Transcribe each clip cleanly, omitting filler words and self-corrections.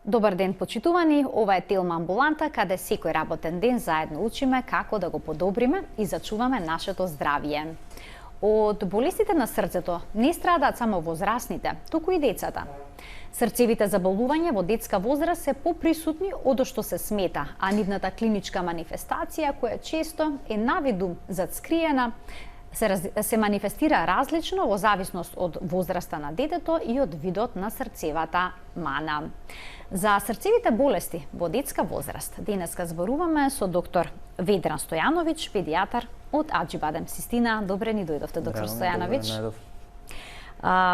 Добар ден, почитувани. Ова е Телма амбуланта, каде секој работен ден заедно учиме како да го подобриме и зачуваме нашето здравје. Од болестите на срцето не страдаат само возрастните, туку и децата. Срцевите заболувања во детска возраст се поприсутни од што се смета, а нивната клиничка манифестација, која често е навиду зацкриена, се манифестира различно во зависност од возраста на детето и од видот на срцевата мана. За срцевите болести во детска возраст денеска зборуваме со доктор Ведран Стојановиќ, педијатар од Аџибадем Систина. Добре ни дојдовте, доктор Стојановиќ.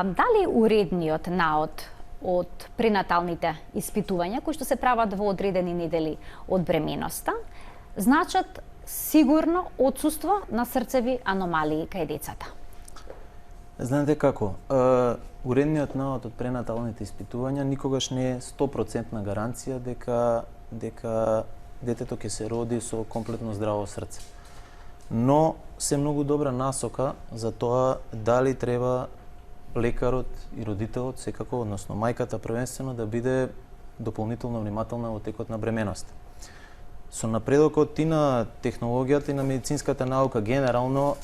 Дали уредниот наод од пренаталните испитувања кои што се прават во одредени недели од бременоста значат сигурно отсуство на срцеви аномалии кај децата? Знаете како, уредниот наод од пренаталните испитувања никогаш не е 100% гаранција дека детето ќе се роди со комплетно здраво срце. Но се многу добра насока за тоа дали треба лекарот и родителот секако, односно мајката првенствено, да биде дополнително внимателна во текот на бременоста. Со напредокот и на технологијата и на медицинската наука генерално,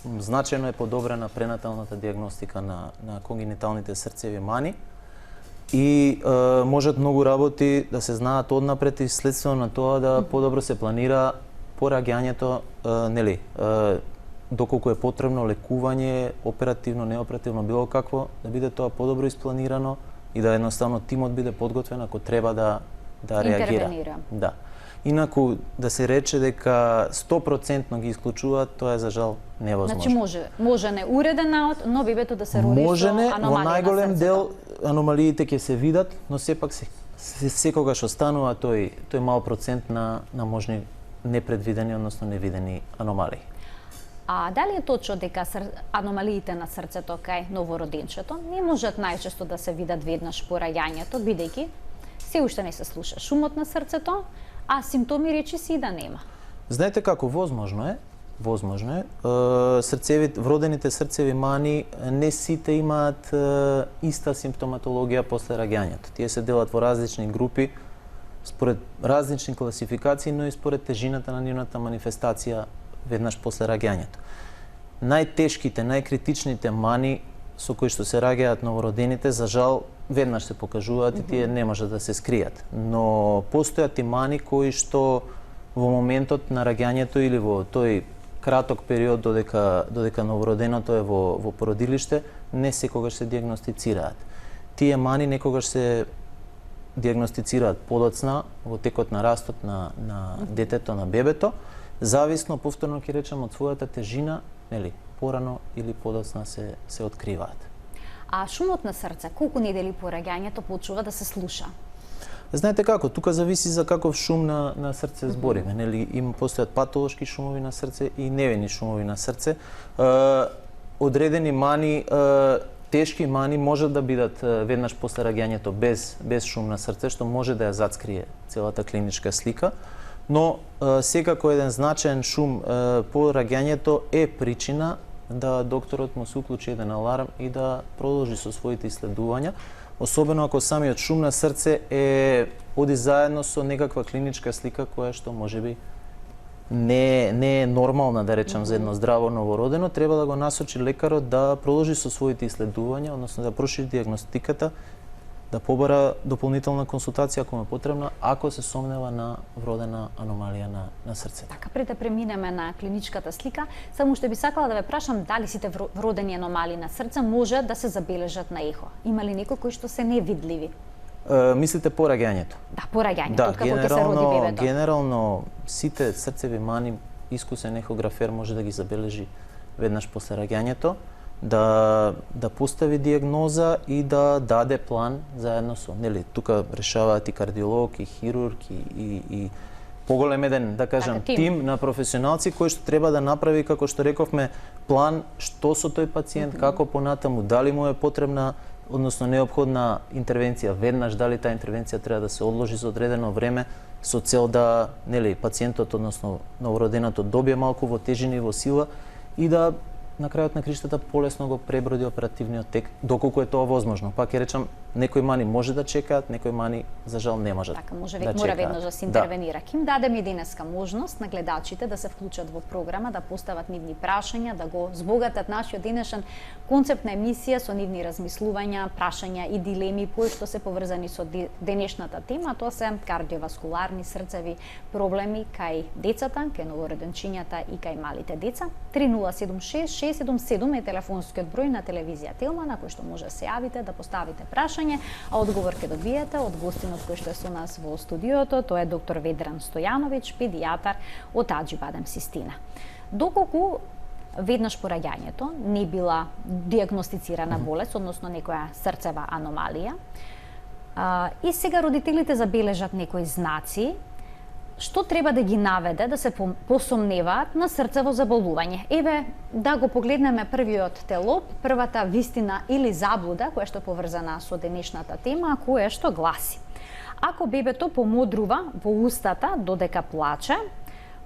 значајно е подобрена пренаталната диагностика на конгениталните срцеви мани и можат многу работи да се знаат однапред и следствено на тоа да подобро се планира по раѓањето, нели, доколку е потребно лекување, оперативно, неоперативно, било какво, да биде тоа подобро испланирано и да едноставно тимот биде подготвен ако треба да реагира. Да. Инаку да се рече дека 100% ги исклучуваат, тоа е за жал невозможно. Значи може не уреден наод, но бебето да се роди со аномалија на срцето. Во најголем дел аномалиите ќе се видат, но сепак секогаш останува тој мал процент на можни непредвидени, односно невидени аномалии. А дали е точно дека аномалиите на срцето кај новороденчето не можат најчесто да се видат веднаш по раѓањето, бидејќи се уште не се слуша шумот на срцето, а симптоми речиси и да нема? Знаете како, возможно е. Вродените срцеви мани не сите имаат иста симптоматологија после раѓањето. Тие се делат во различни групи, според различни класификации, но и според тежината на нивната манифестација веднаш после раѓањето. Најтешките, најкритичните мани со кои што се раѓаат новородените, за жал, веднаш се покажуваат и тие не можат да се скријат. Но постојат и мани кои што во моментот на раѓањето или во тој краток период додека новороденото е во породилиште, не секогаш се диагностицираат. Тие мани некогаш се диагностицираат подоцна во текот на растот на детето, на бебето, зависно, повторно ќе речем, од својата тежина, нели, порано или подоцна се откриваат. А шумот на срце, колку недели по раѓањето почнува да се слуша? Знаете како, тука зависи за каков шум на срце збориме, нели, постојат патолошки шумови на срце и невини шумови на срце. Одредени мани, тешки мани можат да бидат веднаш после раѓањето без шум на срце, што може да ја зацкрие целата клиничка слика. Но секако еден значаен шум по раѓањето е причина да докторот му се уклучи еден аларм и да продолжи со своите исследувања, особено ако самиот шум на срце оди заедно со некаква клиничка слика која што можеби не е нормална, да речем, за едно здраво новородено, треба да го насочи лекарот да продолжи со своите исследувања, односно да прошири диагностиката, да побара дополнителна консултација ако му е потребна, ако се сомнева на вродена аномалија на срцето. Така, пред да преминеме на клиничката слика, само што би сакала да ве прашам дали сите вродени аномалии на срце може да се забележат на ехо. Има ли некои кои што се невидливи? Мислите по раѓањето? Да, по раѓањето, откако ќе се роди бебето. Генерално сите срцеви мани искусен ехографер може да ги забележи веднаш после раѓањето, да постави диагноза и да даде план заедно со, нели, тука решаваат и кардиолог, и хирург, и поголем еден, да кажам, тим на професионалци кои што треба да направи, како што рековме, план што со тој пациент, како понатаму, дали му е потребна, односно неопходна интервенција веднаш, дали таа интервенција треба да се одложи за одредено време со цел да, нели, пациентот, односно новороденото добие малку во тежина и во сила и да на крајот на криштата полесно го преброди оперативниот тек, доколку е тоа возможно. Пак ќе речам, некои мани може да чекаат, некои мани за жал не можат. Така, да мора чекаат. веднаш да се интервенира. Ким дадеме денеска можност на гледачите да се вклучат во програма, да постават нивни прашања, да го збогатат нашиот денешен концепт на емисија со нивни размислувања, прашања и дилеми кои што се поврзани со денешната тема, тоа се кардиоваскуларни срцеви проблеми кај децата, кај новороденчињата и кај малите деца. 3076 677 е телефонскиот број на телевизија Телма на кој што може да се јавите, да поставите прашање, а одговор ќе добиете од гостинот кој што е со нас во студиото, тоа е доктор Ведран Стојановиќ, педијатар од Аџибадем Систина. Доколку веднаш по раѓањето не била диагностицирана болест, односно некоја срцева аномалија, и сега родителите забележат некои знаци, што треба да ги наведе да се посомневаат на срцево заболување? Еве, да го погледнеме првиот телоп, првата вистина или заблуда, која што е поврзана со денешната тема, која што гласи: ако бебето помодрува во устата додека плаче,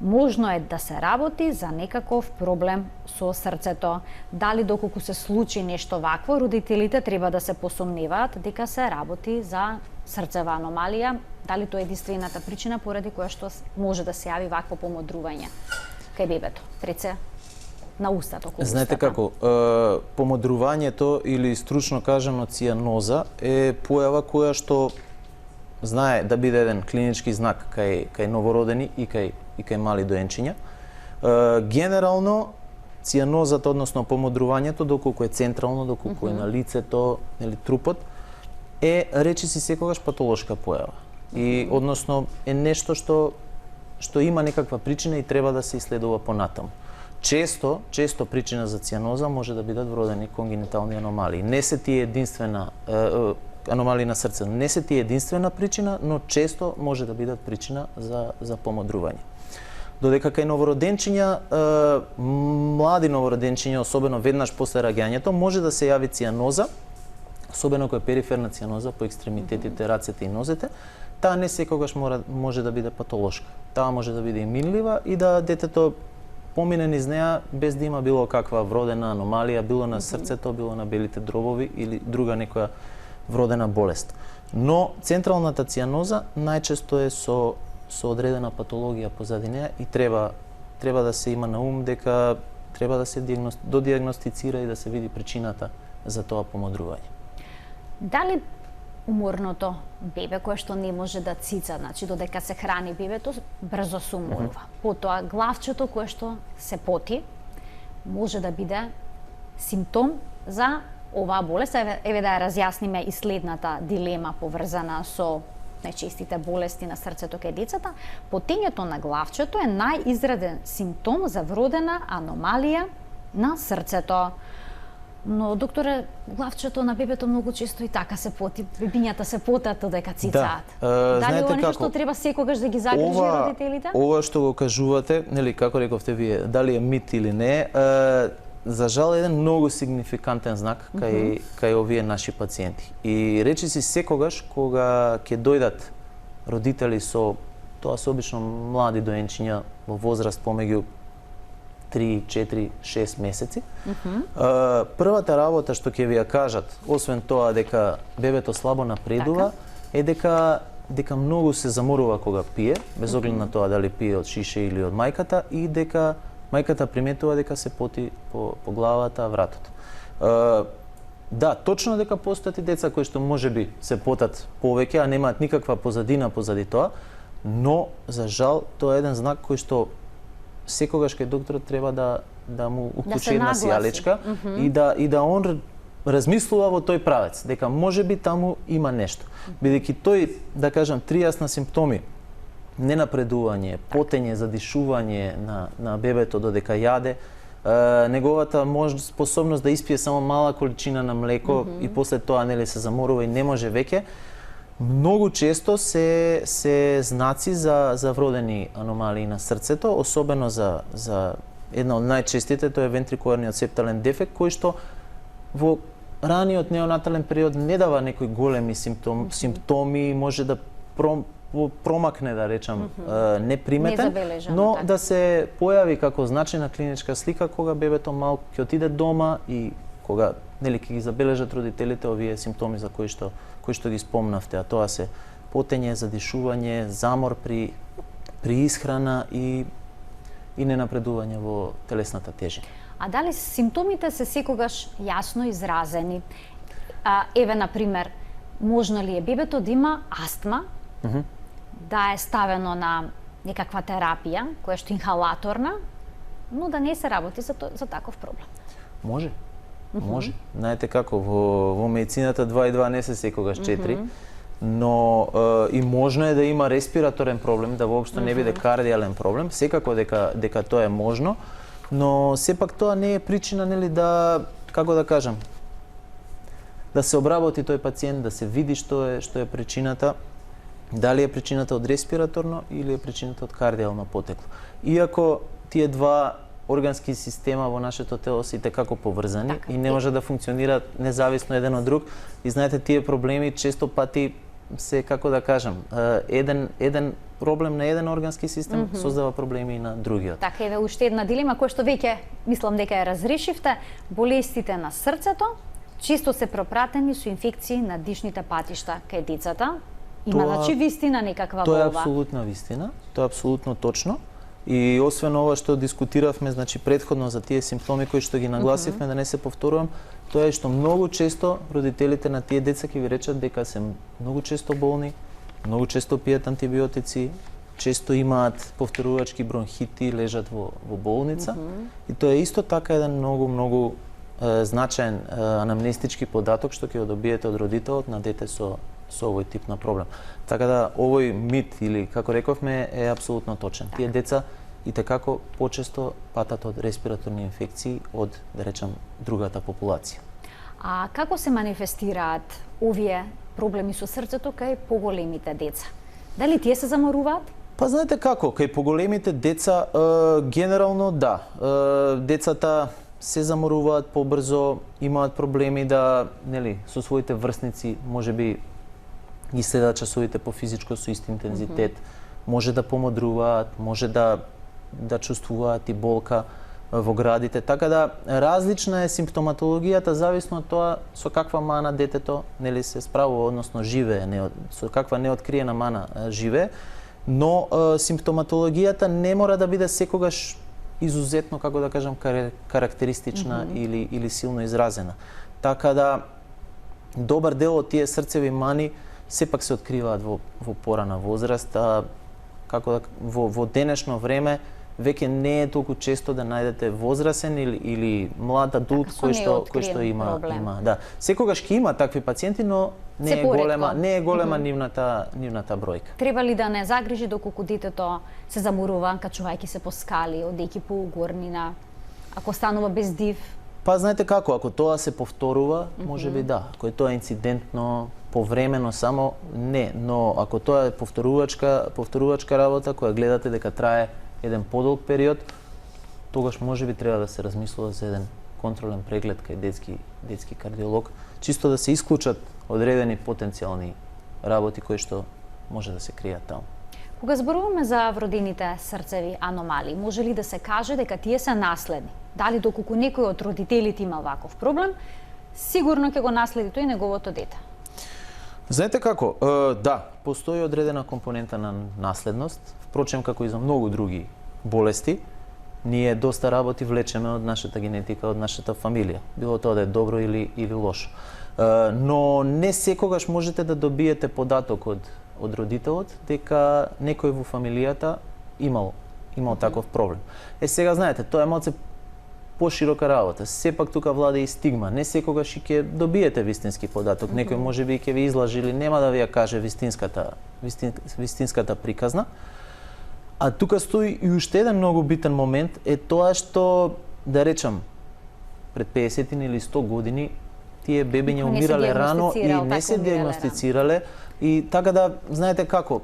можно е да се работи за некаков проблем со срцето. Дали доколку се случи нешто вакво, родителите треба да се посомневаат дека се работи за срцева аномалија, дали тоа е единствената причина поради која што може да се јави вакво помодрување кај бебето, пред се на устата, околу Знаете устата. како, помодрувањето или стручно кажано цијаноза е појава која што знае да биде еден клинички знак кај новородени и кај мали доенчиња. Генерално цијанозата, односно помодрувањето, доколку е централно, доколку е на лицето, нели трупот, е речиси секогаш патолошка појава. И односно е нешто што има некаква причина и треба да се исследува понатаму. Често причина за цијаноза може да бидат вродени конгенитални аномалии. Не се тие единствена аномалии на срцето, не се тие единствена причина, но често може да бидат причина за помодрување. Додека кај новороденчиња, млади новороденчиња, особено веднаш после раѓањето, може да се јави цијаноза, особено кој е периферна цијаноза по екстремитетите, рацете и нозете. Таа не секогаш може да биде патолошка. Таа може да биде и минлива и да детето помине низ неа без да има било каква вродена аномалија, било на срцето, било на белите дробови или друга некоја вродена болест. Но централната цијаноза најчесто е со одредена патологија позади неа и треба да се има на ум дека треба да се додиагностицира и да се види причината за тоа помодрување. Дали уморното бебе кое што не може да цица, значи додека се храни бебето, брзо се уморува. Потоа главчето кое што се поти може да биде симптом за оваа болест. Еве да ја разјасниме и следната дилема поврзана со најчестите болести на срцето кај децата. Потењето на главчето е најизраден симптом за вродена аномалија на срцето. Но, докторе, главчето на бебето многу често и така се поти, бебињата се потат додека цицаат. Дали ова нешто треба секогаш да ги загрижи родителите? Ова што го кажувате, нели како рековте вие, дали е мит или не, за жал е еден многу сигнификантен знак кај овие наши пациенти. И речиси секогаш кога ќе дојдат родители со, тоа се обично млади доенчиња во возраст помеѓу 3, 4, 6 месеци. Првата работа што ќе ви ја кажат, освен тоа дека бебето слабо напредува, е дека многу се заморува кога пие, без оглед на тоа дали пие од шише или од мајката, и дека мајката приметува дека се поти по главата, вратот. Да, точно дека постојат и деца кои што можеби се потат повеќе, а немаат никаква позадина позади тоа, но за жал тоа е еден знак кој што секогаш кај докторот треба да му уклучи една сијалечка и да он размислува во тој правец, дека можеби таму има нешто. Бидејќи тој, да кажам, тријасна симптоми, ненапредување, потење, задишување на бебето додека јаде, неговата способност да испие само мала количина на млеко и после тоа нели се заморува и не може веќе, многу често се знаци за вродени аномалии на срцето, особено за една од најчестите, тоа е вентрикуларниот септален дефект, кој што во раниот неонатален период не дава некои големи симптоми, може да промакне, да речам, неприметен, но да се појави како значајна клиничка слика кога бебето малку ќе отиде дома и кога нели ќе ги забележат родителите овие симптоми за кои кои што ги спомнавте, а тоа се потење, задишување, замор при исхрана и ненапредување во телесната тежина. А дали симптомите се секогаш јасно изразени? Еве, например, можно ли е бебето да има астма, да е ставено на некаква терапија, која што инхалаторна, но да не се работи за таков проблем? Може. Може. Знаете како, во медицината 2 и 2 не се секогаш 4, но и можно е да има респираторен проблем, да воопшто не биде кардијален проблем, секако дека тоа е можно, но сепак тоа не е причина, нели, да, како да кажам, да се обработи тој пациент, да се види што е причината, дали е причината од респираторно или е причината од кардијално потекло. Иако тие два органски система во нашето тело се итекако поврзани и не може да функционираат независно еден од друг. И знаете, тие проблеми често пати се, како да кажам, еден проблем на еден органски систем создава проблеми и на другиот. Така, еве уште една дилема која што веќе мислам дека ја разрешивте. Болестите на срцето често се пропратени со инфекции на дишните патишта кај децата. Има, значи, вистина некаква во ова? Тоа е апсолутна вистина, тоа е апсолутно точно. И освен ова што дискутиравме, значи претходно за тие симптоми кои што ги нагласивме, да не се повторувам, тоа е што многу често родителите на тие деца ќе ви речат дека се многу често болни, многу често пијат антибиотици, често имаат повторувачки бронхити, лежат во болница. И тоа е исто така еден многу значаен анамнестички податок што ќе го добиете од родителот на дете со овој тип на проблем. Така да овој мит или како рековме е апсолутно точен. Тие деца итекако почесто патат од респираторни инфекции од, да речам, другата популација. А како се манифестираат овие проблеми со срцето кај поголемите деца? Дали тие се заморуваат? Па знаете како, кај поголемите деца генерално да. Децата се заморуваат побрзо, имаат проблеми да, нели, со своите врсници, можеби ги следат часовите по физичко со ист интензитет, може да помодруваат, може да чувствуваат и болка во градите, така да различна е симптоматологијата зависно од тоа со каква мана детето, нели, се справува, односно живее, со каква неоткриена мана живее, но симптоматологијата не мора да биде секогаш изузетно, како да кажам, карактеристична или силно изразена. Така да добар дел од тие срцеви мани сепак се откриваат во порана возраст, а како во денешно време веќе не е толку често да најдете возрасен или млад адулт кој што има. Да. Секогаш ќе има такви пациенти, но не е голема нивната бројка. Треба ли да не загрижи доколку детето се заморува качувајќи се по скали, одејќи по угорнина, ако станува без див? Па знаете како, ако тоа се повторува, можеби да. Ако е тоа инцидентно, повремено само, не, но ако тоа е повторувачка работа која гледате дека трае еден подолг период, тогаш можеби треба да се размислува за еден контролен преглед кај детски кардиолог, чисто да се исклучат одредени потенцијални работи кои што може да се кријат таму. Кога зборуваме за вродените срцеви аномалии, може ли да се каже дека тие се наследни? Дали доколку некој од родителите има ваков проблем, сигурно ќе го наследи тој неговото дете? Знаете како, да, постои одредена компонента на наследност, впрочем како и за многу други болести, ние доста работи влечеме од нашата генетика, од нашата фамилија, било тоа да е добро или лошо. Но не секогаш можете да добиете податок од родителот дека некој во фамилијата имал таков проблем. Сега знаете, тоа е малце поширока работа. Сепак тука владе и стигма. Не секогаш и ќе добиете вистински податок. Некој можеби и ќе ви излажи или нема да ви ја каже вистинската приказна. А тука стои и уште еден многу битен момент е тоа што, да речам, пред 50 или 100 години тие бебиња умирале рано и не се диагностицирале и така да, знаете како,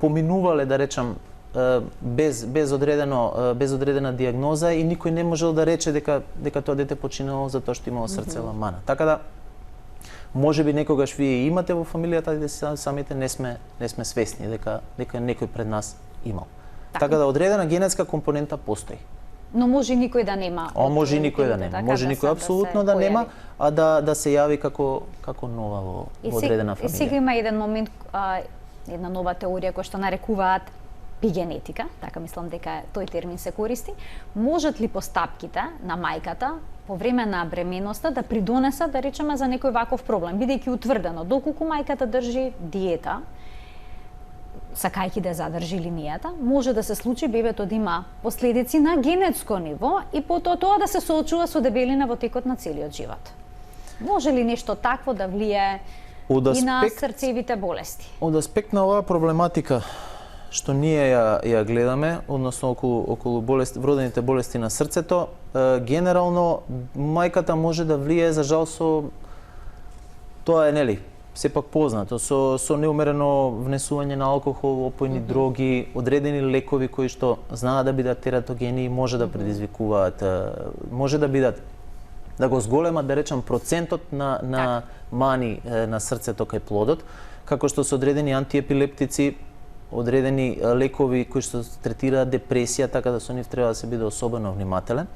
поминувале, да речам, без одредена диагноза и никој не можел да рече дека тоа дете починало затоа што имало срцева мана. Така да можеби некогаш вие имате во фамилијата и самите не сме свесни дека некој пред нас имал. Така да одредена генетска компонента постои. Но може и никој да нема. Може и никој да нема. така, Може никој апсолутно да нема, а да се јави како нова во одредена фамилија. И сега има еден момент, една нова теорија која што нарекуваат епигенетика, така мислам дека тој термин се користи. Можат ли постапките на мајката по време на бременоста да придонесат, да речеме, за некој ваков проблем, бидејќи утврдено доколку мајката држи диета, сакајќи да задржи линијата, може да се случи бебето да има последици на генетско ниво и потоа тоа да се соочува со дебелина во текот на целиот живот. Може ли нешто такво да влие и на срцевите болести? Од аспект на оваа проблематика што ние ја гледаме, односно околу вродените болести на срцето, генерално мајката може да влие, за жал, со тоа е, нели, сепак познато, со неумерено внесување на алкохол, опојни дроги, одредени лекови кои што знаат да бидат тератогени и може да предизвикуваат, може да бидат, да го зголемат, да речам, процентот на мани на срцето кај плодот, како што се одредени антиепилептици, одредени лекови кои што третираат депресија, така да со нив треба да се биде особено внимателен.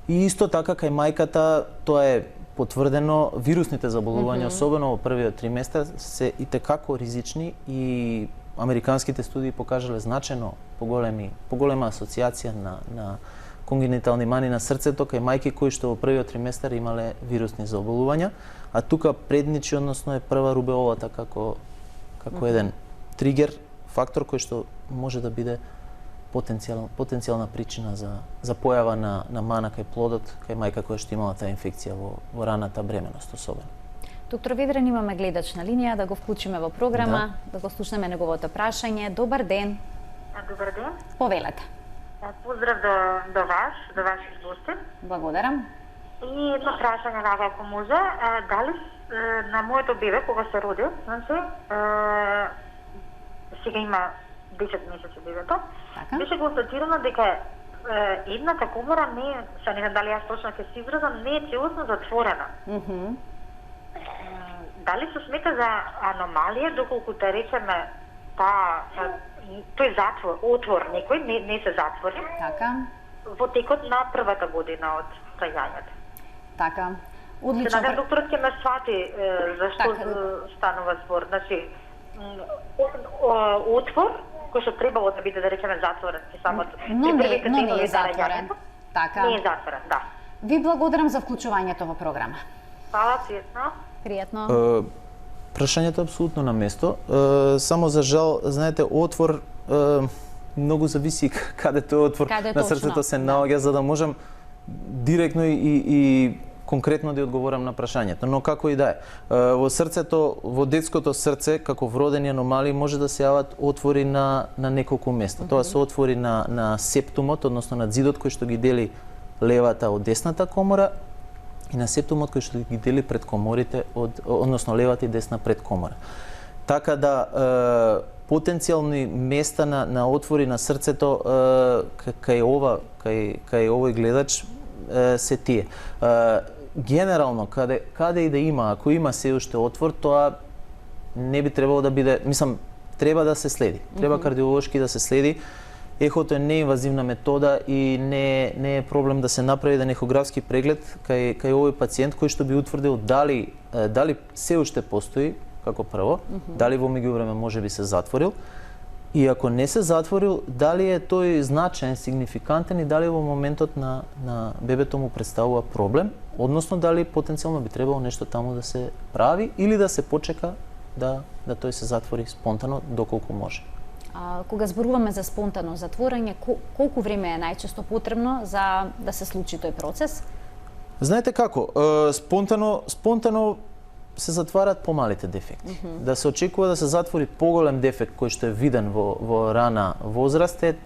И исто така кај мајката, тоа е потврдено, вирусните заболувања, особено во првиот триместар, се итекако ризични и американските студии покажале значајно поголема асоциација на конгенитални мани на срцето кај мајки кои што во првиот триместар имале вирусни заболувања, а тука предничи, односно е прва рубеолата како еден тригер, фактор кој што може да биде потенцијална причина за појава на мана кај плодот, кај мајка која што имала таа инфекција во раната бременост особено. Доктор Ведрен, имаме гледач на линија, да го вклучиме во програма, да го слушнеме неговото прашање. Добар ден. Добар ден. Повелете. Поздрав до вашите гости. Благодарам. И едно прашање ако може, дали на моето бебе кога се родил, значи сега има 10 месеци бебето, беше констатирано дека едната комора не е, не знам дали јас точно ќе се изразам, не е целосно затворена. Дали се смета за аномалија, доколку да речеме тој отвор некој не се затвори во текот на првата година од раѓањето? Така. Одлично. Се докторот ќе ме свати зашто станува збор. Значи, отвор кој што требало да биде, да речеме, затворен и самото. Но не е затворен. Така. Не е затворен, да. Ви благодарам за вклучувањето во програма. Фала, пријатно. Пријатно. Прашањето е апсолутно на место. Само за жал, знаете, отвор многу зависи каде тој отвор на срцето се наоѓа, за да можам директно и конкретно да одговорам на прашањето. Но како и да е, во срцето, во детското срце, како вродени аномалии, може да се јават отвори на неколку места. Тоа се отвори на септумот, односно на ѕидот кој што ги дели левата од десната комора, и на септумот кој што ги дели предкоморите, односно левата и десна предкомора. Така да, потенцијални места на отвори на срцето кај овој гледач се тие. Генерално, каде и да има, ако има се уште отвор, тоа не би требало да биде, мислам, треба да се следи. Треба кардиолошки да се следи. Ехото е неинвазивна метода и не е проблем да се направи ехографски преглед кај овој пациент кој што би утврдил дали се уште постои како прво, дали во меѓувреме може би се затворил, и ако не се затворил, дали е тој значаен, сигнификантен и дали во моментот на бебето му представува проблем, односно дали потенцијално би требало нешто таму да се прави или да се почека да тој се затвори спонтано доколку може. Кога зборуваме за спонтано затворање, колку време е најчесто потребно за да се случи тој процес? Знаете како, спонтано се затварат помалите дефекти. Да се очекува да се затвори поголем дефект кој што е виден во рана возраст е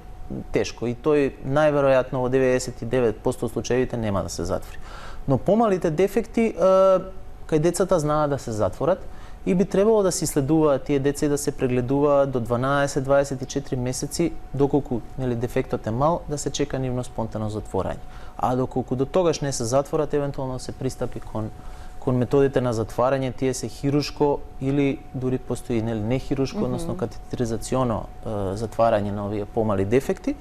тешко и тој најверојатно во 99% случаевите нема да се затвори. Но помалите дефекти кај децата знаат да се затворат и би требало да се исследуваат тие деца и да се прегледуваат до 12-24 месеци, доколку дефектот е мал, да се чека нивно спонтано затворање. А доколку до тогаш не се затворат, евентуално се пристапи кон методите на затварање, тие се хирушко или дури постои нехирушко, односно катетеризационо затварање на овие помали дефекти,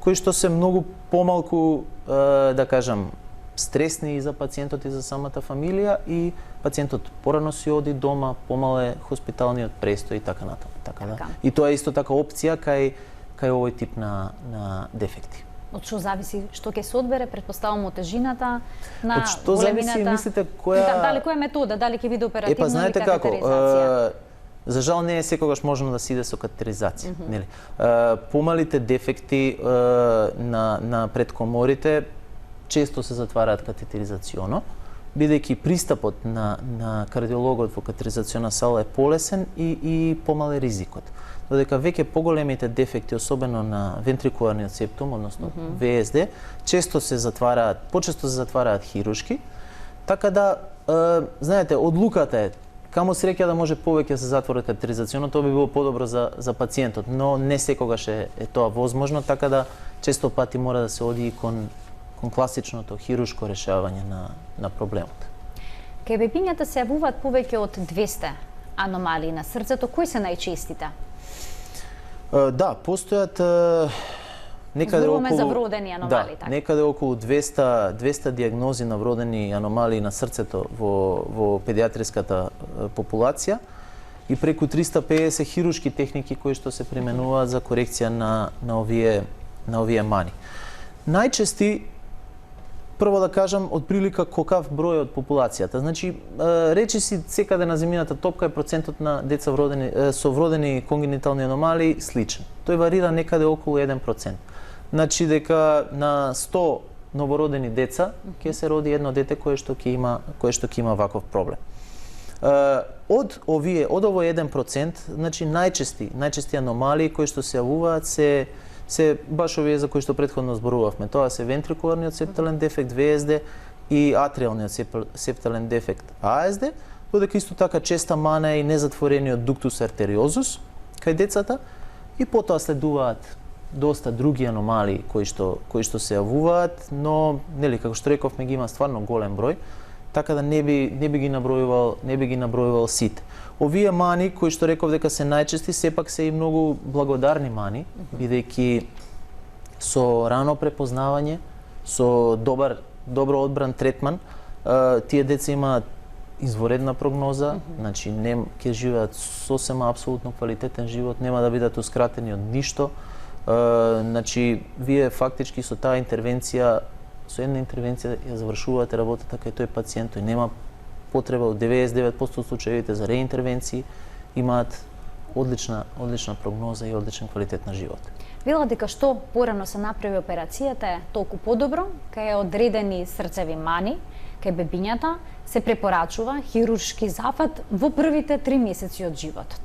кои што се многу помалку, да кажам, стресни и за пациентот и за самата фамилија, и пациентот порано си оди дома, помале хоспиталниот престој и така натаму. Да. И тоа е исто така опција кај овој тип на дефекти. Од што зависи што ќе се одбере, претпоставам од тежината на од што големината. зависи, мислите, која дали која метода, дали ќе биде оперативна или знаете катетеризација? За жал не е секогаш можно да се иде со катетеризација, нели? Помалите дефекти на предкоморите често се затвараат катетеризационо, бидејќи пристапот на кардиологот во катетеризациона сала е полесен и помал е ризикот. Додека веќе поголемите дефекти, особено на вентрикуларниот септум, односно ВСД, почесто се затвараат хируршки, така да, знаете, одлуката е, камо среќа да може повеќе се затвори катетеризационо, тоа би било подобро за пациентот, но не секогаш е тоа возможно, така да често пати мора да се оди и кон класичното хируршко решавање на проблемот. Кај бебињата се јавуваат повеќе од 200 аномалии на срцето, кои се најчестите? Да, постојат некаде Зборуваме околу за вродени аномалии, така. Некаде околу 200 дијагнози на вродени аномалии на срцето во педиатриската популација и преку 350 хируршки техники кои што се применуваат за корекција на овие мани. Најчести, прво да кажам, од прилика колкав број од популацијата. Значи, речиси секаде на земјината топка е процентот на деца со вродени конгенитални аномалии сличен. Тој варира некаде околу 1%. Значи дека на 100 новородени деца ќе се роди едно дете кое што ќе има ваков проблем. Од овој 1%, значи најчести аномалии кои што се јавуваат се баш овие за кои што претходно зборувавме. Тоа се вентрикуларниот септален дефект ВСД и атриалниот септален дефект АСД, додека исто така честа мана е и незатворениот дуктус артериозус кај децата, и потоа следуваат доста други аномалии кои што се јавуваат, но нели како што рековме ги има стварно голем број, така да не би ги набројувал сите. Овие мани кои што реков дека се најчести, сепак се и многу благодарни мани, бидејќи со рано препознавање, со добро одбран третман, тие деца имаат изворедна прогноза, значи ќе живеат сосема апсолутно квалитетен живот, нема да бидатускратени од ништо. Значи, вие фактички со таа интервенција, со една интервенција ја завршувате работата кај тој пациент, тој нема потреба, од 99% од случаевите за реинтервенции имаат одлична прогноза и одличен квалитет на живот. Вела дека што порано се направи операцијата е толку подобро, кај одредени срцеви мани, кај бебињата се препорачува хируршки зафат во првите 3 месеци од животот.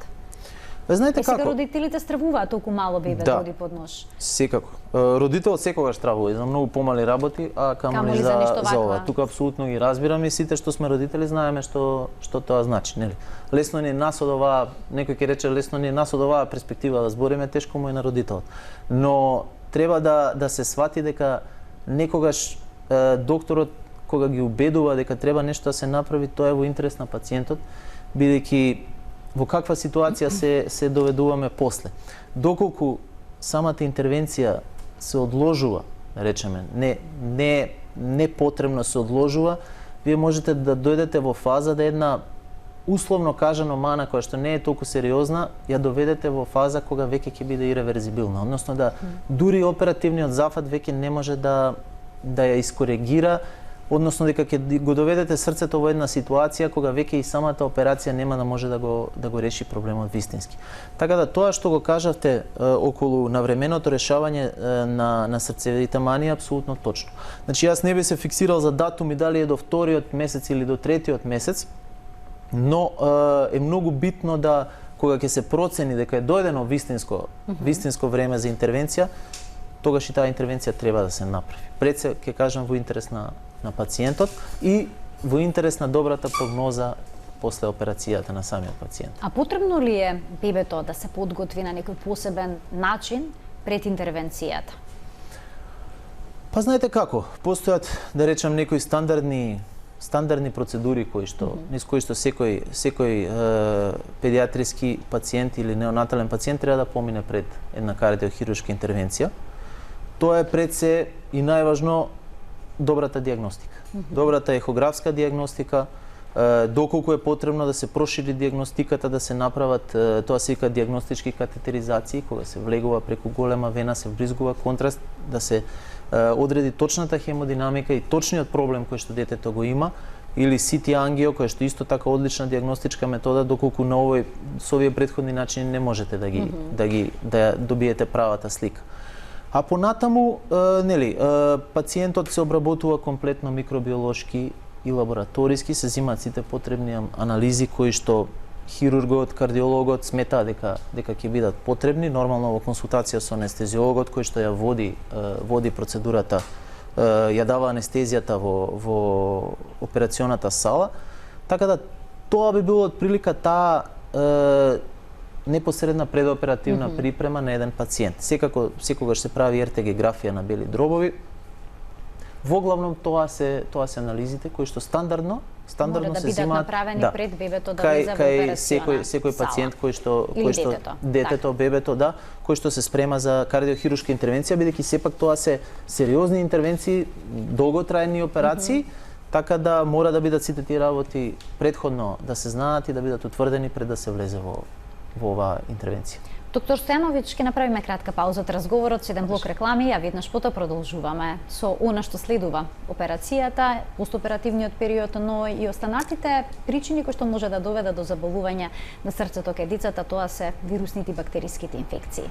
Знаете сега како? родителите стравуваат толку мало бебе да оди под нож. Секако. Родителот секогаш стравува и за многу помали работи, а камоли за ова. Тука апсолутно ги разбираме и сите што сме родители знаеме што тоа значи, нели? Лесно ни нас од оваа, некој ќе рече лесно ни нас од оваа перспектива да збориме, тешко му е на родителот. Но треба да се свати дека некогаш докторот кога ги убедува дека треба нешто да се направи, тоа е во интерес на пациентот, бидејќи во каква ситуација се доведуваме после. Доколку самата интервенција се одложува, речеме, не потребно се одложува, вие можете да дојдете во фаза да една условно кажано мана која што не е толку сериозна, ја доведете во фаза кога веќе ќе биде иреверзибилна, односно да дури оперативниот зафат веќе не може да ја искоригира, односно дека ќе го доведете срцето во една ситуација кога веќе и самата операција нема да може да го реши проблемот вистински. Така да тоа што го кажавте околу навременото решавање на срцевите мани е апсолутно точно. Значи јас не би се фиксирал за датуми дали е до 2-тиот месец или до 3-тиот месец, но е многу битно да кога ќе се процени дека е дојдено вистинско време за интервенција, тогаш и таа интервенција треба да се направи. Пред се ќе кажам во интерес на пациентот и во интерес на добрата прогноза после операцијата на самиот пациент. А потребно ли е бебето да се подготви на некој посебен начин пред интервенцијата? Па знаете како, постојат, да речем, некои стандардни процедури низ кои што секој педиатриски пациент или неонатален пациент треба да помине пред една кардиохируршка интервенција. тоа е пред се и најважно добрата дијагностика. Добрата ехографска дијагностика, доколку е потребно да се прошири дијагностиката, да се направат тоа се вика дијагностички катетеризации, кога се влегува преку голема вена, се вбризгува контраст, да се одреди точната хемодинамика и точниот проблем кој што детето го има, или CT ангио, која што исто така одлична дијагностичка метода, доколку на овој со овие претходни начини не можете да добиете правата слика. А понатаму, пациентот се обработува комплетно микробиолошки и лабораториски, се земаат сите потребни анализи кои што хирургот, кардиологот сметаа дека ќе бидат потребни, нормално во консултација со анестезиологот кој што ја води процедурата, ја дава анестезијата во операционата сала, така да тоа би било отприлика таа непосредна предоперативна припрема на еден пациент. Секогаш се прави ертегографија на бели дробови. Воглавном тоа се анализите кои што стандардно се земаат да бидат направени пред бебето да влезе во операциона секој пациент кој што детето, бебето, кој што се спрема за кардиохируршка интервенција, бидејќи сепак тоа се сериозни интервенции, долготрајни операции, така да мора да бидат сите тие работи претходно да се знаат и да бидат утврдени пред да се влезе во оваа интервенција. Доктор Стојановиќ, ќе направиме кратка пауза од разговорот, 7 блок реклами, а веднаш потоа продолжуваме со она што следува операцијата, постоперативниот период, но и останатите причини кои што може да доведат до заболување на срцето кај децата, тоа се вирусните и бактериските инфекции.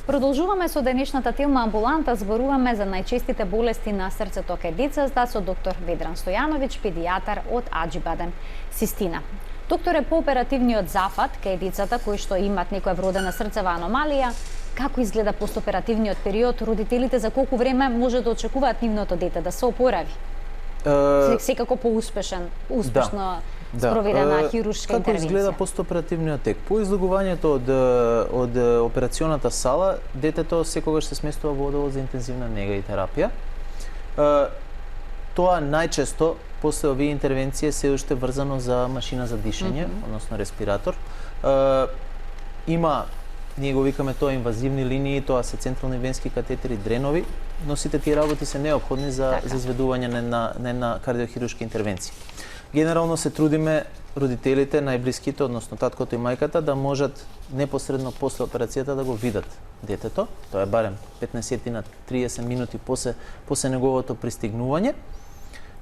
Продолжуваме со денешната тема амбуланта, зборуваме за најчестите болести на срцето кај децата со доктор Ведран Стојановиќ, педијатар од Аџибаден, Систина. Доктор, по оперативниот зафат кај децата кои што имаат некоја вродена срцева аномалија, како изгледа постоперативниот период, родителите за колку време може да очекуваат нивното дете да се опорави? Секако успешно спроведена хируршка интервенција. Како изгледа постоперативниот тек? По излегувањето од операционата сала, детето секогаш се сместува во одделот за интензивна нега и терапија. Тоа најчесто после овие интервенции се уште врзано за машина за дишење, односно респиратор. Има, ние го викаме тоа инвазивни линии, тоа се централни венски катетери, дренови, но сите тие работи се неопходни за изведување на една кардиохируршка интервенција. Генерално се трудиме родителите, најблиските, односно таткото и мајката, да можат непосредно после операцијата да го видат детето. Тоа е барем 15 на 30 минути после неговото пристигнување,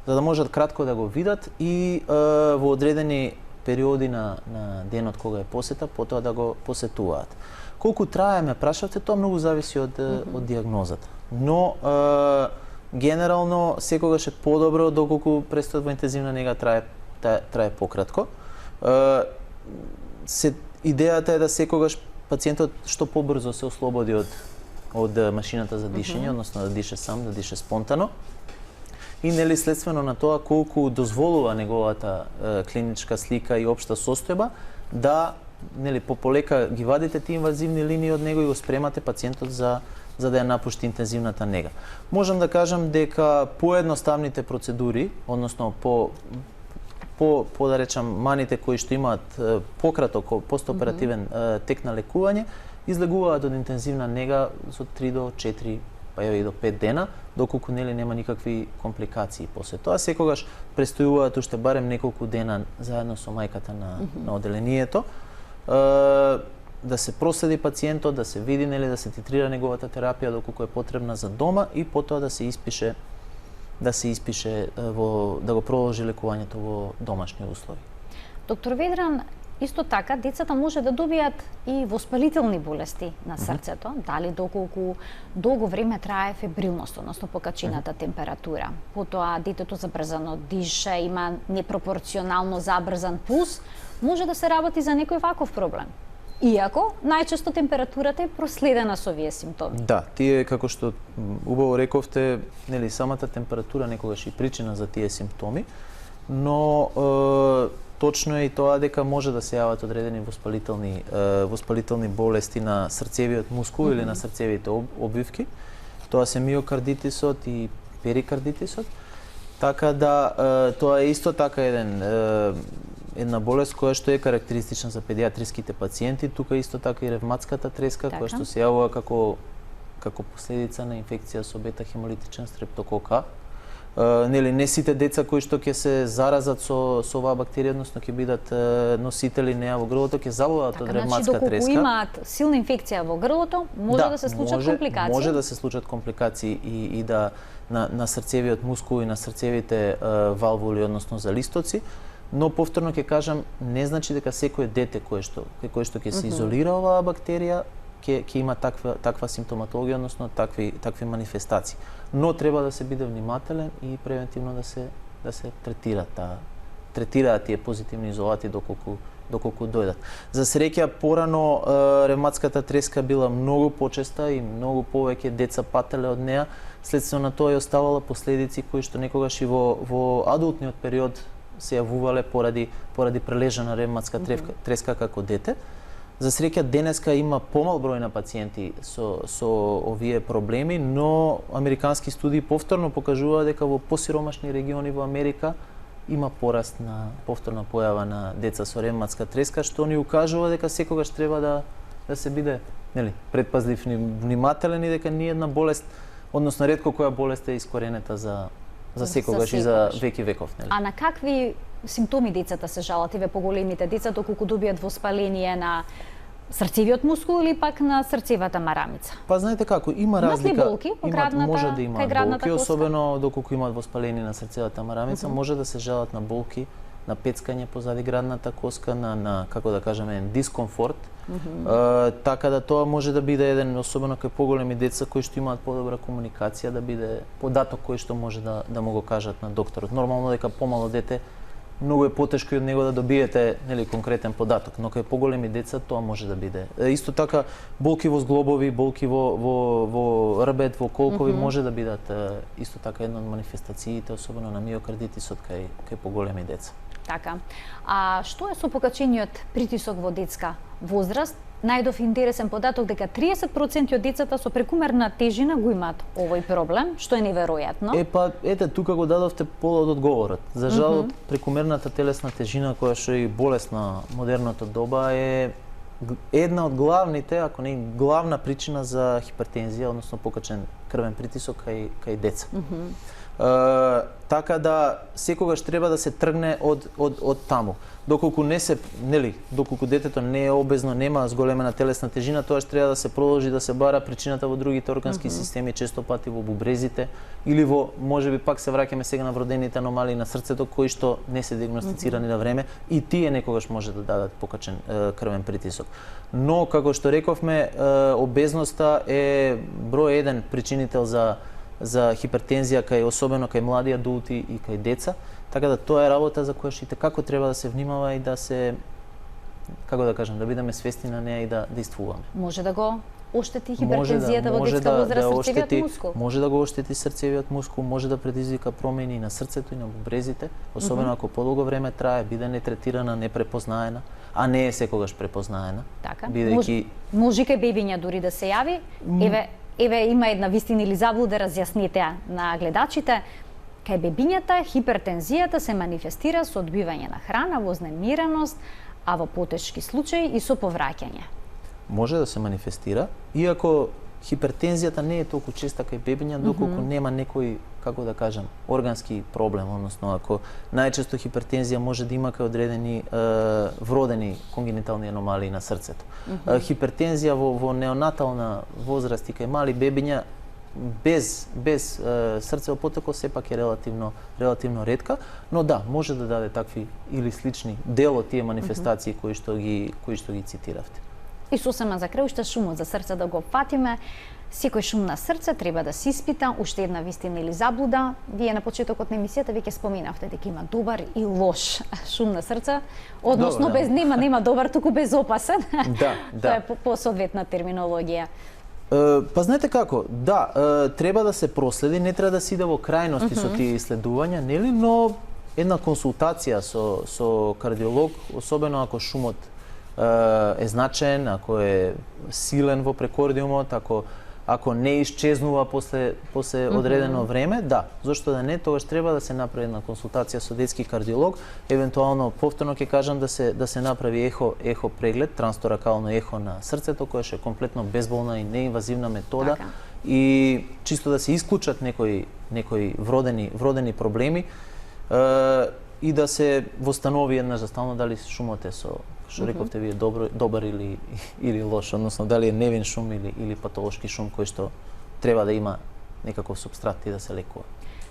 за да можат кратко да го видат и во одредени периоди на денот кога е посета, потоа да го посетуваат. Колку трае, ме прашавте, тоа многу зависи од дијагнозата. Но генерално секогаш е подобро доколку престојот во интензивна нега трае пократко. Идејата е да секогаш пациентот што побрзо се ослободи од машината за дишење, односно да дише сам, да дише спонтано. И нели следствено на тоа колку дозволува неговата клиничка слика и општа состојба, да нели пополека ги вадите тие инвазивни линии од него и го спремате пациентот за да ја напушти интензивната нега. Можам да кажам дека поедноставните процедури, односно по да речам маните кои што имаат пократок постоперативен тек на лекување, излегуваат од интензивна нега со 3 до 4 па и до 5 дена, доколку нели нема никакви компликации после тоа. Секогаш престојуваат уште барем неколку дена заедно со мајката на одделението, да се проследи пациентот, да се види нели да се титрира неговата терапија доколку е потребна за дома и потоа да се испише да го продолжи лекувањето во домашни услови. Доктор Ведран, исто така децата може да добијат и воспалителни болести на срцето, дали доколку долго време трае фебрилност, односно покачената температура. Потоа детето забрзано дише, има непропорционално забрзан пулс, може да се работи за некој ваков проблем. Иако најчесто температурата е проследена со овие симптоми. Да, тие како што убаво рековте, нели самата температура некогаш и причина за тие симптоми, но точно е и тоа дека може да се јават одредени воспалителни болести на срцевиот мускул или на срцевите обвивки. Тоа се миокардитисот и перикардитисот. Така да тоа е исто така еден една болест која што е карактеристична за педиатриските пациенти, тука исто така и ревматската треска, која што се јавува како последица на инфекција со бета-хемолитичен стрептокок А. Нели не сите деца кои што ќе се заразат со оваа бактерија, односно ќе бидат носители неа во грлото, ќе заболат од ревматска треска. Доколку имаат силна инфекција во грлото, може да се случат компликации. Може да се случат компликации и да на срцевиот мускул и на срцевите валвули, односно залистоци, но повторно ќе кажам, не значи дека секое дете кое што ќе се изолира оваа бактерија ќе има таква симптоматологија, односно такви манифестации. Но треба да се биде внимателен и превентивно да се третираат тие позитивни изолати доколку дојдат. За среќа порано ревматската треска била многу почеста и многу повеќе деца пателе од неа, следствено на тоа ја оставала последици кои што некогаш и во адултниот период се јавувале поради прележана ревматска треска како дете. За среќа денеска има помал број на пациенти со овие проблеми, но американски студии повторно покажуваат дека во посиромашни региони во Америка има пораст на повторна појава на деца со ревматска треска, што ни укажува дека секогаш треба да се биде, нели, предпазлив, внимателен и дека ни една болест, односно ретко која болест е искоренета за секогаш и за веки веков, нели? А на какви симптоми децата се жалат, еве поголемите деца, доколку добијат воспаление на срцевиот мускул или пак на срцевата марамица? Па знаете како, има разлика. Болки по градната, може да има болки, коска? особено доколку имаат воспаление на срцевата марамица, може да се жалат на болки, на пецкање позади градната коска, на како да кажеме, дискомфорт. Така да тоа може да биде еден, особено кај поголеми деца кои што имаат подобра комуникација, да биде податок кој што може да му го кажат на докторот. Нормално дека помало дете многу е потешко и од него да добиете, нели, конкретен податок, но кај поголеми деца тоа може да биде. Исто така болки во зглобови, болки во рбет, во колкови може да бидат исто така една од манифестациите, особено на миокардитисот кај поголеми деца. Така. А што е со покачениот притисок во детска возраст? Најдов интересен податок дека 30% од децата со прекумерна тежина го имаат овој проблем, што е неверојатно. Па ете, тука го дадовте полот од одговорот. За жал, прекумерната телесна тежина, која што е болест на модерното доба, е една од главните, ако не главна причина за хипертензија, односно покачен крвен притисок кај деца. Така да секогаш треба да се тргне од таму. Доколку доколку детето не е обезно, нема зголемена телесна тежина, тоаш треба да се продолжи да се бара причината во другите органски системи, често пати во бубрезите или во, можеби пак се враќаме сега на вродените аномалии на срцето кои што не се диагностицирани на време и тие некогаш може да дадат покачен крвен притисок. Но како што рековме, обезноста е број 1 причинител за хипертензија особено кај млади адулти и кај деца, така да тоа е работа за која што како треба да се внимава и да се, како да кажам, да бидеме свесни на неа и да действуваме. Може да го оштети хипертензијата во детска возраст срцевиот мускул? Може да го оштети срцевиот мускул, може да предизвика промени на срцето и на бубрезите, особено ако подолго време трае, биде нетретирана, непрепознаена, а не е секогаш препознаена. Така. Може кај бебиња дури да се јави. Еве има една вистина или заблуда, разјаснете ја на гледачите. Кај бебињата хипертензијата се манифестира со одбивање на храна, вознемиреност, а во потешки случаи и со повраќање. Може да се манифестира, иако хипертензијата не е толку честа кај бебиња, доколку нема некој, како да кажам, органски проблем, односно ако најчесто хипертензија може да има кај одредени вродени конгенитални аномалии на срцето. Хипертензија во неонатална возраст и кај мали бебиња без срцево потеко сепак е релативно ретка, но да, може да даде такви или слични дел од тие манифестации кои што ги цитиравте. И сосема за крај, уште шумот за срце да го фатиме. Секој шум на срце треба да се испита, уште една вистина или заблуда. Вие на почетокот на емисијата веќе споменавте дека има добар и лош шум на срце, односно без нема добар, туку безопасен. Да. Тоа е по соодветна терминологија. Па знаете како, да, треба да се проследи, не треба да се иде во крајности со тие исследувања, нели, но една консултација со кардиолог, особено ако шумот е значаен, ако е силен во прекордиумот, ако ако не исчезнува после одредено време, да, зошто да не, тогаш треба да се направи една консултација со детски кардиолог, евентуално повторно ќе кажам да се направи ехо преглед, трансторакално ехо на срцето, која е комплетно безболна и неинвазивна метода и чисто да се исклучат некои вродени проблеми и да се востанови еднаш за стално дали шумот е со, што рековте вие, добар или лош, односно дали е невин шум или патолошки шум кој што треба да има некаков субстрат и да се лекува.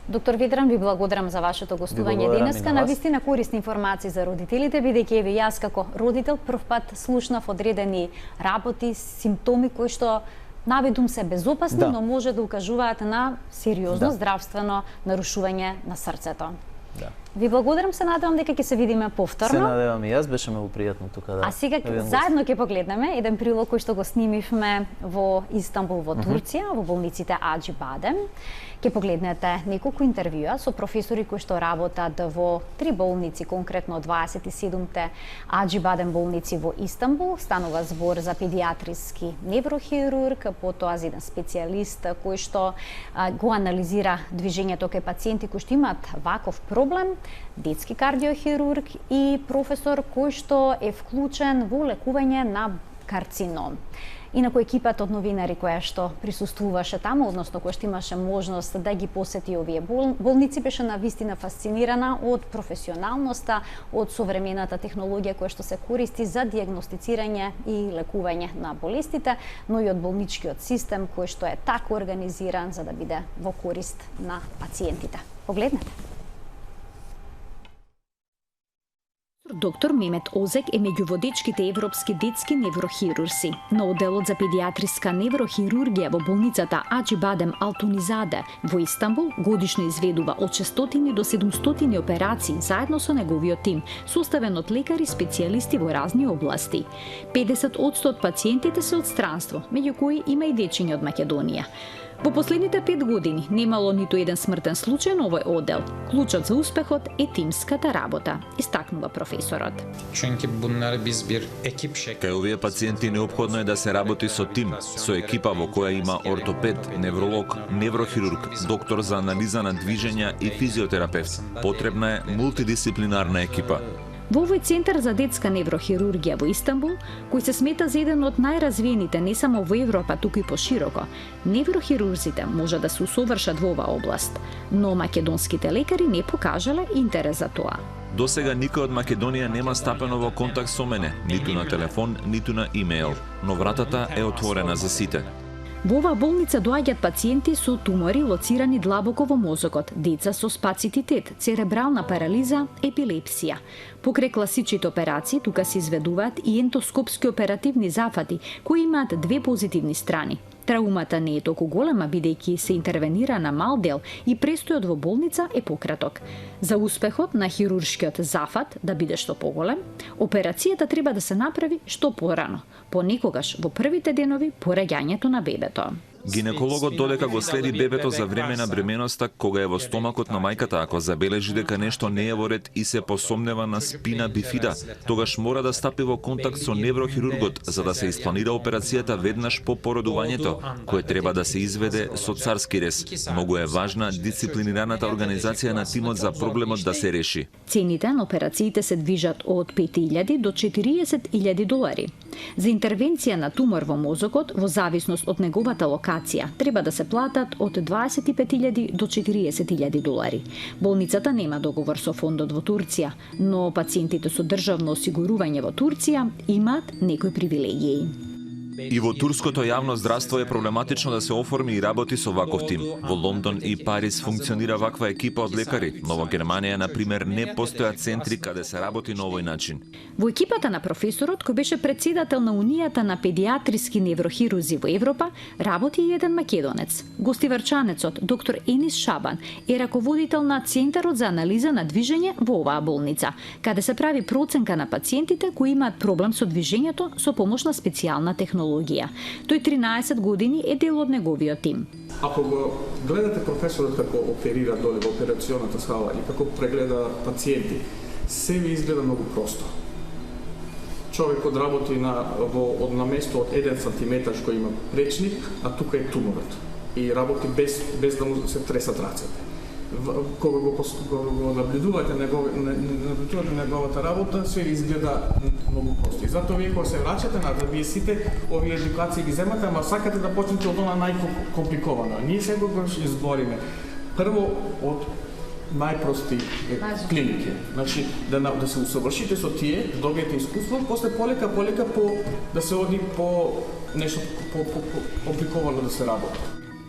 Доктор Ведран, ви благодарам за вашето гостување денеска. Навистина корисни информации за родителите, бидејќи еве јас како родител прв пат слушнав одредени работи, симптоми кои што наведум се безопасни, но може да укажуваат на сериозно здравствено нарушување на срцето. Да. Ви благодарам, се надевам дека ќе се видиме повторно. Се надевам и јас, беше ме пријатно тука да. А сега заедно ќе погледнеме еден прилог кој што го снимивме во Истанбул, во Турција, во болниците Acıbadem. Ќе погледнете неколку интервјуа со професори кои што работат во 3 болници, конкретно 27-те Acıbadem болници во Истанбул. Станува збор за педиатриски неврохирург, потоа за еден специјалист кој што го анализира движењето кај пациенти кои што имаат ваков проблем, детски кардиохирург и професор кој што е вклучен во лекување на карцином. Инаку екипата од новинари која што присуствуваше таму, односно која што имаше можност да ги посети овие болници, беше навистина фасцинирана од професионалноста, од современата технологија која што се користи за дијагностицирање и лекување на болестите, но и од болничкиот систем кој што е така организиран за да биде во корист на пациентите. Погледнете. Доктор Мемет Озек е меѓу водечките европски детски неврохирурси. На оделот за педиатриска неврохирургија во болницата Acıbadem Altunizade во Истанбул годишно изведува од 600 до 700 операции заедно со неговиот тим, составен од лекари специјалисти во разни области. 50% од пациентите се од странство, меѓу кои има и дечиња од Македонија. Во последните 5 години немало ниту еден смртен случај на овој одел. Клучот за успехот е тимската работа, истакнува професорот. Кај овие пациенти неопходно е да се работи со тим, со екипа во која има ортопед, невролог, неврохирург, доктор за анализа на движења и физиотерапевт. Потребна е мултидисциплинарна екипа. Во овој центар за детска неврохирургија во Истанбул, кој се смета за еден од најразвиените не само во Европа, туку и пошироко, неврохирурзите може да се усовршат во оваа област, но македонските лекари не покажале интерес за тоа. До сега никој од Македонија нема стапено во контакт со мене, ниту на телефон, ниту на имејл, но вратата е отворена за сите. Во оваа болница доаѓаат пациенти со тумори лоцирани длабоко во мозокот, деца со спацититет, церебрална парализа, епилепсија. Покрај класичните операции, тука се изведуваат и ентоскопски оперативни зафати, кои имаат две позитивни страни. Траумата не е толку голема, бидејќи се интервенира на мал дел и престојот во болница е пократок. За успехот на хируршкиот зафат да биде што поголем, операцијата треба да се направи што порано, понекогаш во првите денови по раѓањето на бебето. Гинекологот додека го следи бебето за време на бременоста, кога е во стомакот на мајката, ако забележи дека нешто не е во ред и се посомнева на спина бифида, тогаш мора да стапи во контакт со неврохирургот за да се испланира операцијата веднаш по породувањето, кое треба да се изведе со царски рез. Многу е важна дисциплинираната организација на тимот за проблемот да се реши. Цените на операциите се движат од 5.000 до 40.000 долари. За интервенција на тумор во мозокот, во зависност од неговата локација, треба да се платат од 25.000 до 40.000 долари. Болницата нема договор со фондот во Турција, но пациентите со државно осигурување во Турција имаат некои привилегии. И во турското јавно здравство е проблематично да се оформи и работи со ваков тим. Во Лондон и Париз функционира ваква екипа од лекари, но во Германија, например, не постојат центри каде се работи на овој начин. Во екипата на професорот, кој беше председател на Унијата на педиатриски неврохирурзи во Европа, работи и еден македонец. Гостиварчанецот, доктор Енис Шабан, е раководител на Центарот за анализа на движење во оваа болница, каде се прави проценка на пациентите кои имаат проблем со движењето со помош на специјална технологија. Тој 13 години е дел од неговиот тим. Ако го гледате професорот како оперира доле во операционата сала и како прегледа пациенти, се ви изгледа многу просто. човек одработи на место од 1 сантиметар што има речник, а тука е туморот. И работи без да му се тресат рацете. Кога го наблюдувате неговата работа, се изгледа многу просто. И затоа вие кога се враќате назад, вие сите овие едукации ги земате, ама сакате да почнете од она најкомпликовано. Ние секогаш избориме прво од најпрости клиники. Значи, да се усовршите со тие, да добиете искуство, после полека да се оди по нешто компликовано да се работи.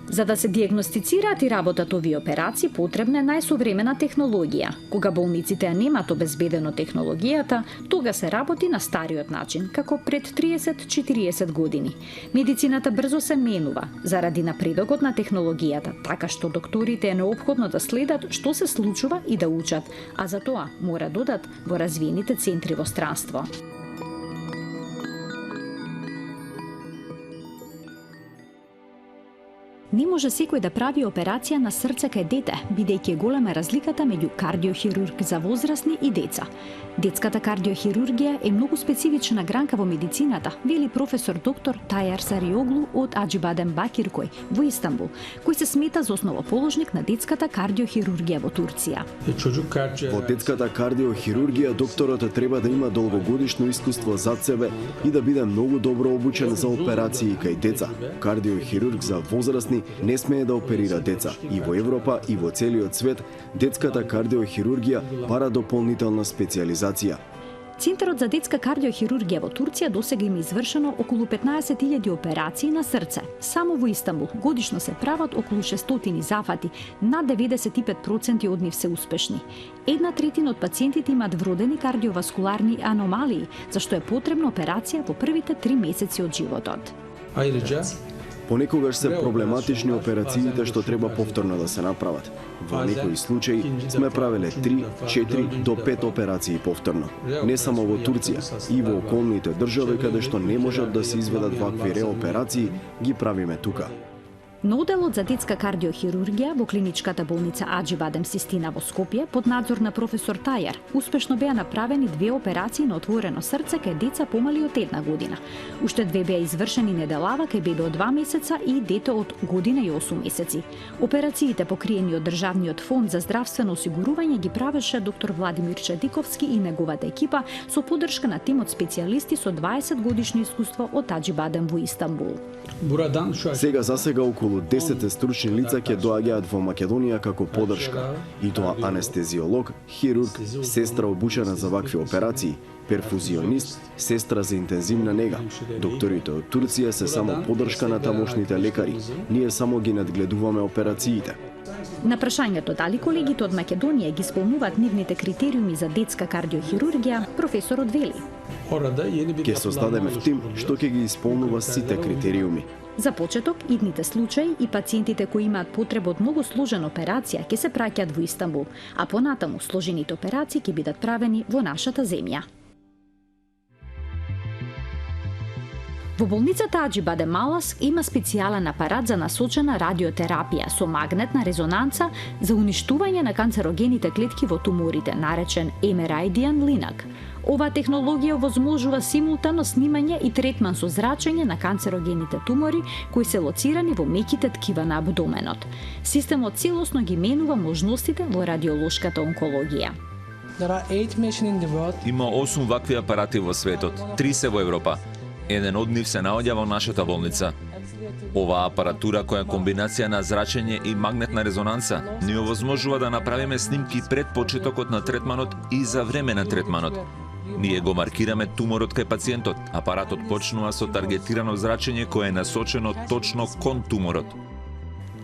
За да се диагностицираат и работат овие операции, потребна е најсовремена технологија. Кога болниците немаат обезбедено технологијата, тога се работи на стариот начин, како пред 30-40 години. Медицината брзо се менува, заради напредокот на технологијата, така што докторите е неопходно да следат што се случува и да учат, а за тоа мора додат во развиените центри во странство. Не може секој да прави операција на срце кај дете, бидејќи е голема разликата меѓу кардиохирург за возрастни и деца. Детската кардиохирургија е многу специфична гранка во медицината, вели професор доктор Тајар Сариоглу од Аџибадем Бакиркој во Истанбул, кој се смета за основоположник на детската кардиохирургија во Турција. Во детската кардиохирургија докторот треба да има долгогодишно искуство зад себе и да биде многу добро обучен за операции кај деца. Кардиохирург за возрастни не смее да оперира деца. И во Европа и во целиот свет детската кардиохирургија бара дополнителна специјализација. Центарот за детска кардиохирургија во Турција досега има извршено околу 15.000 операции на срце. Само во Истанбул годишно се прават околу 600 зафати, над 95% од нив се успешни. 1/3 од пациентите имаат вродени кардиоваскуларни аномалии, зашто е потребна операција во првите 3 месеци од животот. Понекогаш се проблематични операциите што треба повторно да се направат. Во некои случаи сме правеле 3, 4 до 5 операции повторно. Не само во Турција, и во околните држави каде што не можат да се изведат вакви реоперации, ги правиме тука. На оделот за детска кардиохирургија во клиничката болница Аџибадем Систина во Скопје под надзор на професор Тајар успешно беа направени 2 операции на отворено срце кај деца помали од 1 година. Уште 2 беа извршени неделава кај бебе од 2 месеца и дете од година и 8 месеци. Операциите покриени од Државниот фонд за здравствено осигурување ги правеше доктор Владимир Чадиковски и неговата екипа со поддршка на тим од специјалисти со 20 годишно искуство од Аџибадем во Истанбул. Сега околу 10 стручни лица ќе доаѓаат во Македонија како поддршка, и тоа анестезиолог, хирург, сестра обучена за вакви операции, перфузионист, сестра за интензивна нега. Докторите од Турција се само поддршка на тамошните лекари. Ние само ги надгледуваме операциите. На прашањето дали колегите од Македонија ги исполнуваат нивните критериуми за детска кардиохирургија, професорот вели: Ќе создадеме тим што ќе ги исполнува сите критериуми. За почеток, идните случаи и пациентите кои имаат потреба од многу сложена операција ќе се праќаат во Истанбул, а понатаму сложените операции ќе бидат правени во нашата земја. Во болницата Аџибадем Малас има специјален апарат за насочена радиотерапија со магнетна резонанца за уништување на канцерогените клетки во туморите, наречен Емерайдиан Линак. Оваа технологија овозможува симултано снимање и третман со зрачење на канцерогените тумори кои се лоцирани во меките ткива на абдоменот. Системот целосно ги менува можностите во радиолошката онкологија. Има 8 вакви апарати во светот, 3 се во Европа. Еден од нив се наоѓа во нашата болница. Оваа апаратура која е комбинација на зрачење и магнетна резонанца ни овозможува да направиме снимки пред почетокот на третманот и за време на третманот. Ние го маркираме туморот кај пациентот. Апаратот почнува со таргетирано зрачење кое е насочено точно кон туморот.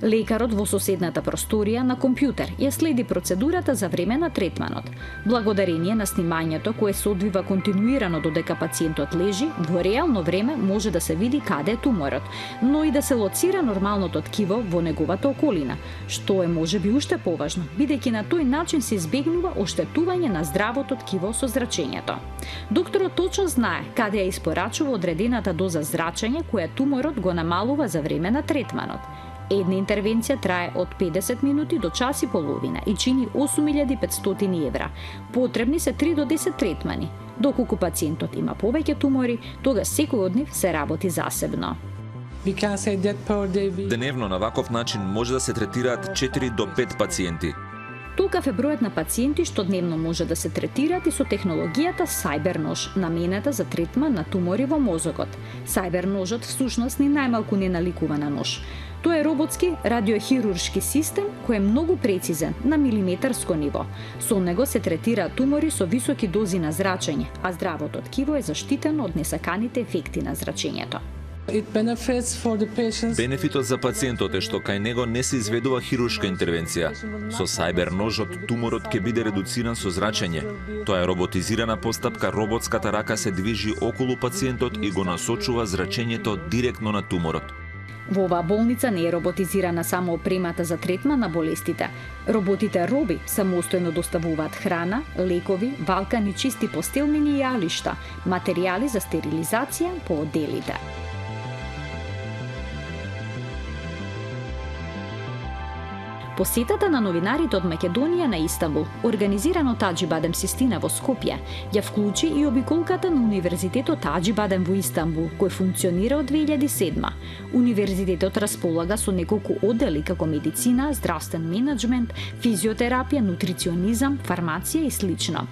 Лекарот во соседната просторија на компјутер ја следи процедурата за време на третманот. Благодарение на снимањето кое се одвива континуирано додека пациентот лежи, во реално време може да се види каде е туморот, но и да се лоцира нормалното ткиво во неговата околина, што е можеби уште поважно, бидејќи на тој начин се избегнува оштетување на здравото ткиво со зрачењето. Докторот точно знае каде ја испорачува одредената доза зрачење која туморот го намалува за време на третманот. Една интервенција трае од 50 минути до час и половина и чини 8500 евра. Потребни се 3 до 10 третмани. Доколку пациентот има повеќе тумори, тогаш секој од нив се работи засебно. Деневно на ваков начин може да се третираат 4 до 5 пациенти. Толкав е бројот на пациенти што дневно може да се третираат и со технологијата Cyber-нож, наменета за третман на тумори во мозокот. Cyber-ножот всушност ни најмалку не наликува на нож. Тоа е роботски радиохируршки систем кој е многу прецизен на милиметарско ниво. Со него се третираат тумори со високи дози на зрачење, а здравото ткиво е заштитено од несаканите ефекти на зрачењето. Бенефитот за пациентот е што кај него не се изведува хируршка интервенција. Со Cyber-ножот туморот ќе биде редуциран со зрачење. Тоа е роботизирана постапка, роботската рака се движи околу пациентот и го насочува зрачењето директно на туморот. Во оваа болница не е роботизирана само опремата за третман на болестите. Роботите роби самостојно доставуваат храна, лекови, валкани, чисти постелнини и јалишта, материјали за стерилизација по одделите. Посетата на новинарите од Македонија на Истанбул, организирано од Аџибадем Систина во Скопје, ја вклучи и обиколката на Универзитетот Аџибадем во Истанбул, кој функционира од 2007. Универзитетот располага со неколку оддели како медицина, здравствен менеджмент, физиотерапија, нутриционизам, фармација и слично.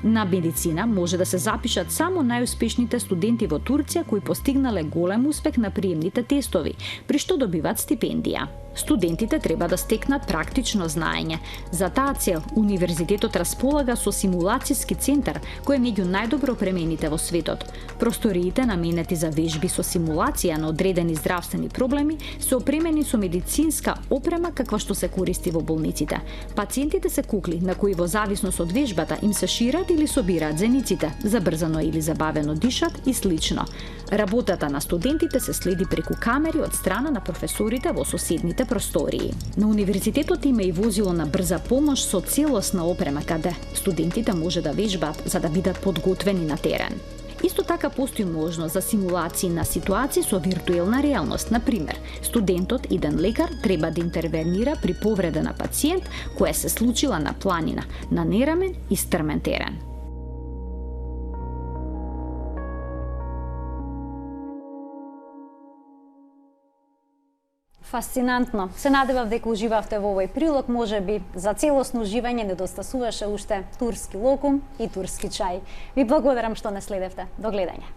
На медицина може да се запишат само најуспешните студенти во Турција кои постигнале голем успех на приемните тестови, при што добиваат стипендија. Студентите треба да стекнат практично знаење. За таа цел, универзитетот располага со симулацијски центар, кој е меѓу најдобро опремените во светот. Просториите наменети за вежби со симулација на одредени здравствени проблеми се опремени со медицинска опрема каква што се користи во болниците. Пациентите се кукли на кои во зависност од вежбата им се шират или собираат зениците, забрзано или забавено дишат и слично. Работата на студентите се следи преку камери од страна на професорите во соседните простории. На универзитетот има и возило на брза помош со целосна опрема каде студентите може да вежбаат за да бидат подготвени на терен. Исто така постои можност за симулации на ситуации со виртуелна реалност. Например, студентот, иден лекар, треба да интервенира при повреда на пациент која се случила на планина, на нерамен и стрмен терен. Фасцинантно. Се надевав дека уживавте во овој прилог, можеби за целосно уживање недостасуваше уште турски локум и турски чај. Ви благодарам што не следевте. До гледање.